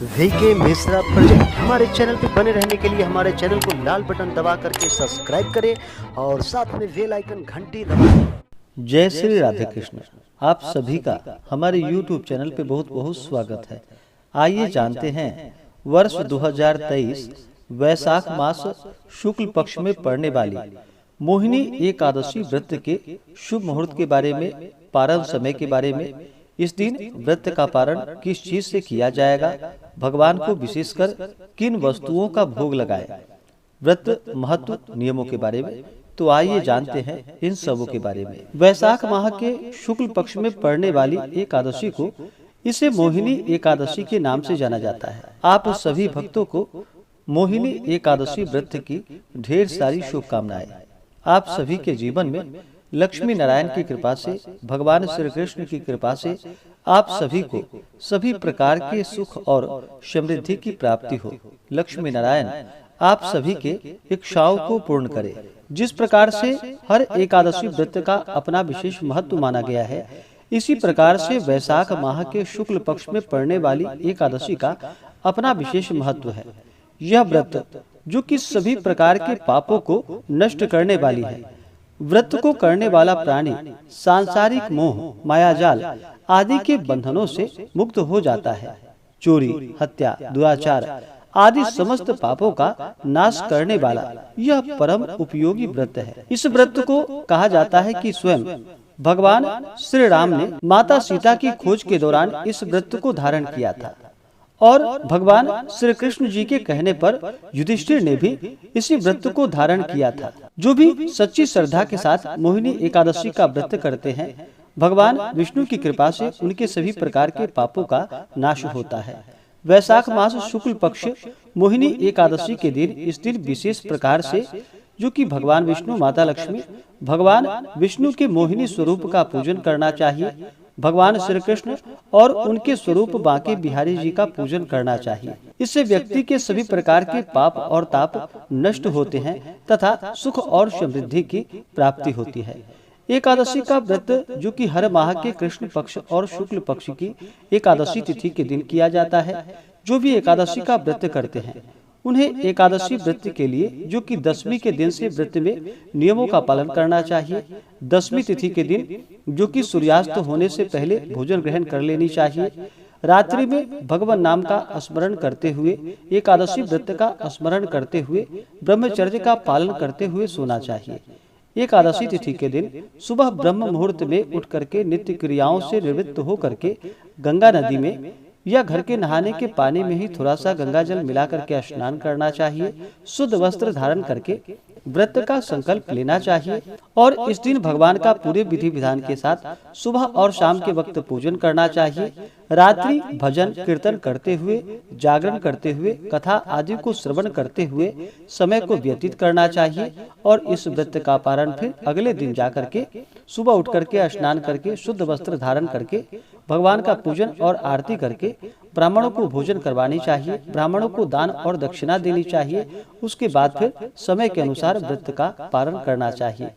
VK Mishra project. हमारे channel पे बने रहने के लिए हमारे चैनल को लाल बटन दबा करके सब्सक्राइब करें और साथ में बेल आइकन घंटी दबाएं। जय श्री राधे कृष्ण। आप सभी का हमारे YouTube चैनल पे बहुत बहुत स्वागत है। आइए जानते हैं वर्ष 2023 वैशाख मास शुक्ल पक्ष में पड़ने वाली मोहिनी एकादशी व्रत के शुभ मुहूर्त के बारे में, पारण समय के बारे में, इस दिन व्रत का पारण किस चीज से किया जाएगा, भगवान को विशेषकर किन वस्तुओं का भोग लगाए, व्रत महत्व नियमों के बारे में। तो आइए जानते हैं इन सबों के बारे में। वैशाख माह के शुक्ल पक्ष में पड़ने वाली एकादशी को इसे मोहिनी एकादशी के नाम से जाना जाता है। आप सभी भक्तों को मोहिनी एकादशी व्रत की ढेर सारी शुभकामनाएं। आप सभी के जीवन में लक्ष्मी नारायण की कृपा से, भगवान श्री कृष्ण की कृपा से आप सभी को सभी प्रकार के सुख और समृद्धि की प्राप्ति हो। लक्ष्मी नारायण आप सभी के इच्छाओं को पूर्ण करे। जिस प्रकार से हर एकादशी व्रत का अपना विशेष महत्व माना गया है, इसी प्रकार से वैशाख माह के शुक्ल पक्ष में पड़ने वाली एकादशी का अपना विशेष महत्व है। यह व्रत जो कि सभी प्रकार के पापों को नष्ट करने वाली है। व्रत को करने वाला प्राणी सांसारिक मोह, मायाजाल आदि के बंधनों से मुक्त हो जाता है। चोरी, हत्या, दुराचार आदि समस्त पापों का नाश करने वाला यह परम उपयोगी व्रत है। इस व्रत को कहा जाता है कि स्वयं भगवान श्री राम ने माता सीता की खोज के दौरान इस व्रत को धारण किया था और भगवान श्री कृष्ण जी के कहने पर युधिष्ठिर ने भी इसी व्रत को धारण किया था। जो भी सच्ची श्रद्धा के साथ मोहिनी एकादशी का व्रत करते हैं, भगवान विष्णु की कृपा से उनके सभी प्रकार के पापों का नाश होता है। वैशाख मास शुक्ल पक्ष मोहिनी एकादशी के दिन, इस दिन विशेष प्रकार से जो कि भगवान विष्णु, माता लक्ष्मी, भगवान विष्णु के मोहिनी स्वरूप का पूजन करना चाहिए। भगवान श्री कृष्ण और उनके स्वरूप बांके बिहारी जी का पूजन करना चाहिए। इससे व्यक्ति के सभी प्रकार के पाप और ताप नष्ट होते हैं तथा सुख और समृद्धि की प्राप्ति होती है। एकादशी का व्रत जो कि हर माह के कृष्ण पक्ष और शुक्ल पक्ष की एकादशी तिथि के दिन किया जाता है। जो भी एकादशी का व्रत करते हैं उन्हें एकादशी व्रत के लिए जो कि दशमी के दिन से व्रत में नियमों का पालन करना चाहिए। दशमी तिथि के दिन जो कि सूर्यास्त होने से पहले भोजन ग्रहण कर लेनी चाहिए। रात्रि में भगवान नाम का स्मरण करते हुए, एकादशी व्रत का स्मरण करते हुए, ब्रह्मचर्य का पालन करते हुए सोना चाहिए। एकादशी तिथि के दिन सुबह ब्रह्म मुहूर्त में उठ करके नित्य क्रियाओं से निवृत्त हो करके गंगा नदी में या घर के नहाने के पानी में ही थोड़ा सा गंगा जल मिला करके स्नान करना चाहिए। शुद्ध वस्त्र धारण करके व्रत का संकल्प लेना चाहिए और इस दिन भगवान का पूरे विधि विधान के साथ सुबह और शाम के वक्त पूजन करना चाहिए। रात्रि भजन कीर्तन करते हुए, जागरण करते हुए, कथा आदि को श्रवण करते हुए समय को व्यतीत करना चाहिए और इस व्रत का पारण फिर अगले दिन जाकर के सुबह उठ करके स्नान करके शुद्ध वस्त्र धारण करके भगवान का पूजन और आरती करके ब्राह्मणों को भोजन करवानी चाहिए। ब्राह्मणों को दान और दक्षिणा देनी चाहिए। उसके बाद फिर समय के अनुसार व्रत का पारण करना चाहिए।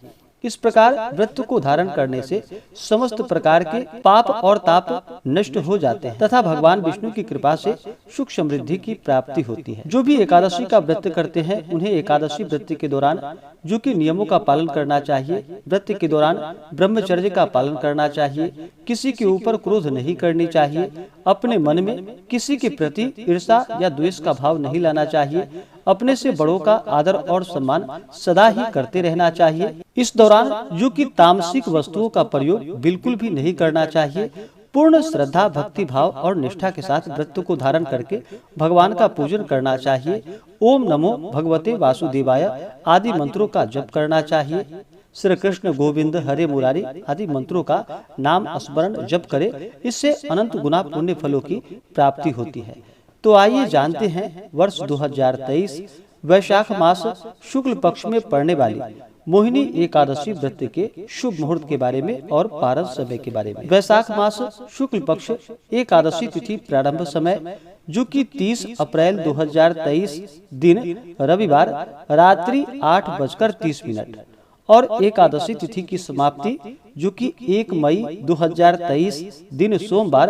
इस प्रकार व्रत को धारण करने से समस्त प्रकार के पाप और ताप नष्ट हो जाते हैं तथा भगवान विष्णु की कृपा से सुख समृद्धि की प्राप्ति होती है। जो भी एकादशी का व्रत करते हैं उन्हें एकादशी व्रत के दौरान जो कि नियमों का पालन करना चाहिए। व्रत के दौरान ब्रह्मचर्य का पालन करना चाहिए। किसी के ऊपर क्रोध नहीं करनी चाहिए। अपने मन में किसी के प्रति ईर्ष्या या द्वेष का भाव नहीं लाना चाहिए। अपने से बड़ों का आदर और सम्मान सदा ही करते रहना चाहिए। इस दौरान जो कि तामसिक वस्तुओं का प्रयोग बिल्कुल भी नहीं करना चाहिए। पूर्ण श्रद्धा, भक्ति भाव और निष्ठा के साथ व्रत को धारण करके भगवान का पूजन करना चाहिए। ओम नमो भगवते वासुदेवाय आदि मंत्रों का जप करना चाहिए। श्री कृष्ण गोविंद हरे मुरारी आदि मंत्रों का नाम स्मरण जप करे। इससे अनंत गुना पुण्य फलों की प्राप्ति होती है। तो आइए जानते हैं वर्ष 2023 वैशाख मास शुक्ल पक्ष में पड़ने वाली मोहिनी एकादशी व्रत के शुभ मुहूर्त के बारे में और पारण समय के बारे में। वैशाख मास शुक्ल पक्ष एकादशी तिथि प्रारंभ समय जो कि 30 अप्रैल 2023 दिन रविवार रात्रि 8:30 और एकादशी तिथि की समाप्ति जो कि 1 मई 2023 दिन सोमवार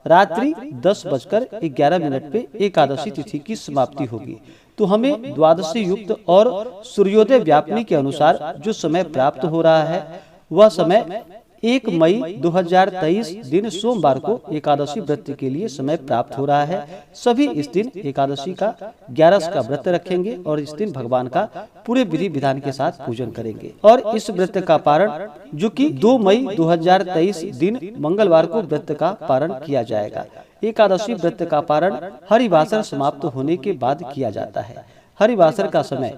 रात्रि 10:11 पे एकादशी तिथि की समाप्ति होगी। तो हमें द्वादशी युक्त और सूर्योदय व्यापनी के अनुसार जो समय प्राप्त हो रहा है वह समय 1 मई 2023 दिन सोमवार को एकादशी व्रत के लिए समय प्राप्त हो रहा है। सभी इस दिन एकादशी का 11 का व्रत रखेंगे और इस दिन भगवान का पूरे विधि विधान के साथ पूजन करेंगे। और इस व्रत का पारण जो कि 2 मई 2023 दिन मंगलवार को व्रत का पारण किया जाएगा। एकादशी व्रत का पारण हरिवासर समाप्त होने के बाद किया जाता है। हरिवासर का समय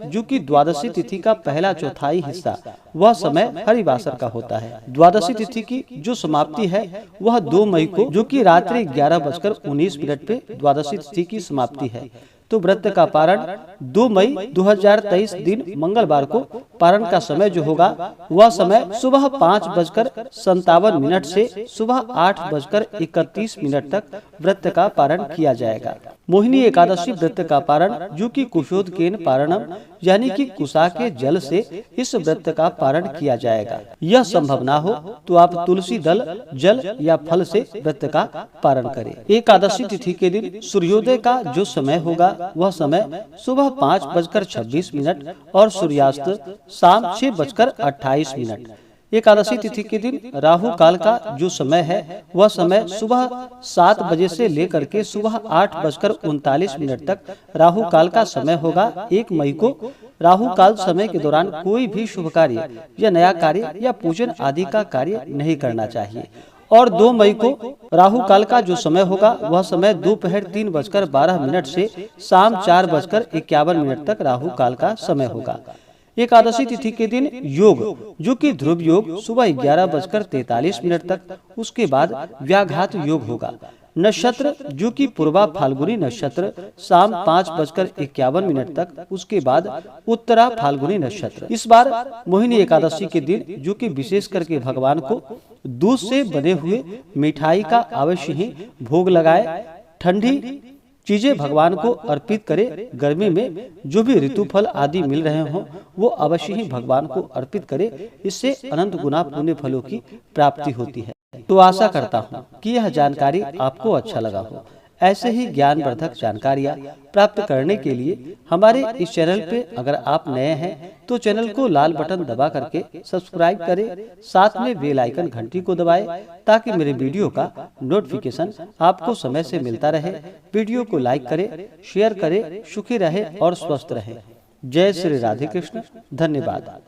जो कि द्वादशी तिथि का पहला चौथाई हिस्सा वह समय हरिवासर का होता है। द्वादशी तिथि की जो समाप्ति है वह 2 मई को जो कि रात्रि 11:19 पे द्वादशी तिथि की समाप्ति है। तो व्रत का पारण 2 मई 2023 दिन मंगलवार को पारण का समय जो होगा वह समय सुबह 5:57 से सुबह 8:31 तक व्रत का पारण किया जाएगा। मोहिनी एकादशी व्रत का पारण जो कि कुशोदकेन पारणम यानी कि कुशा के जल से इस व्रत का पारण किया जाएगा। यह संभव ना हो तो आप तुलसी दल जल या फल से व्रत का पारण करें। एकादशी तिथि के दिन सूर्योदय का जो समय होगा वह समय सुबह 5:26 और सूर्यास्त शाम 6:28। एकादशी तिथि के दिन राहु काल का जो समय है वह समय सुबह 7 बजे से लेकर के सुबह 8:39 तक राहु काल का समय होगा। 1 मई को राहु काल समय के दौरान कोई भी शुभ कार्य या नया कार्य या पूजन आदि का कार्य नहीं करना चाहिए। और 2 मई को राहु काल का जो समय होगा वह समय दोपहर 3:12 से शाम 4:51 तक राहु काल का समय होगा। एकादशी तिथि के दिन योग जो कि ध्रुव योग सुबह 11:43 तक, उसके बाद व्याघात योग होगा। नक्षत्र जो कि पूर्वा फाल्गुनी नक्षत्र शाम 5:51 तक, उसके बाद उत्तरा फाल्गुनी नक्षत्र। इस बार मोहिनी एकादशी के दिन जो कि विशेष करके भगवान को दूध से बने हुए मिठाई का अवश्य ही भोग लगाए। ठंडी चीजें भगवान को अर्पित करे। गर्मी में जो भी ऋतु फल आदि मिल रहे हों वो अवश्य ही भगवान को अर्पित करे। इससे अनंत गुना पुण्य फलों की प्राप्ति होती है। तो आशा करता हूँ कि यह जानकारी आपको अच्छा लगा हो। ऐसे ही ज्ञानवर्धक जानकारियाँ प्राप्त करने के लिए हमारे इस चैनल पे अगर आप नए हैं तो चैनल को लाल बटन दबा करके सब्सक्राइब करें, साथ में बेल आइकन घंटी को दबाएं ताकि मेरे वीडियो का नोटिफिकेशन आपको समय से मिलता रहे। वीडियो को लाइक करें, शेयर करें, सुखी रहे और स्वस्थ रहे। जय श्री राधे कृष्ण। धन्यवाद।